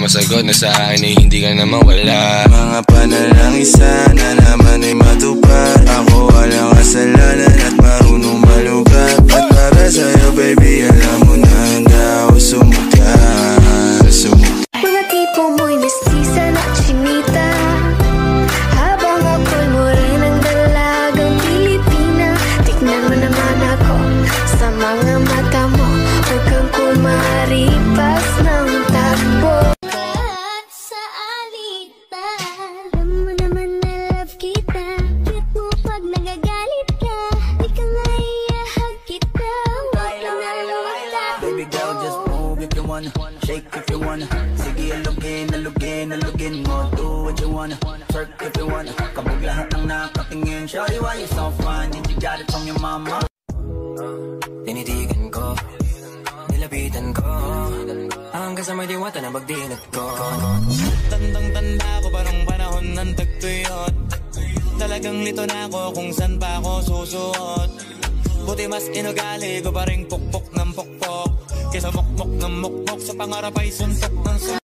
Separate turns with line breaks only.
masagot na sa akin ay hindi ka na mawala.
Mga panalangin sana naman ay matupad. Ako walang kasalanan at marunong malugat. At para sa'yo baby alam mo na handa ako sumukat.
Mga tipo mo'y mestiza na chinita, habang ako'y morenang dalagang Pilipina. Tignan mo naman ako sa mga mata mo, huwag kang kumaripas ng takbo. Sa alitan, alam mo naman na love kita. Cute mo pag nagagalit ka, di ka maiyahag kita. Huwag ka na lumata.
Baby girl, just move if you wanna, shake if you wanna. Sige, alugin mo, do what you wanna. Twerk if you wanna, kabog lahat ng nakatingin. Shawty, why you so fine? Did you got it from your mama?
Tinitigan ko, nilapitan ko, hanggang sa may diwata na magdinat ko.
Tandang-tanda ko parang panahon ng tagtuyot. Talagang lito na ako kung san pa ako susuot. Buti mas inugali ko pa rin pukpok ng pukpok, kesa mukmok ng mukmok sa pangarap ay suntok ng suntok.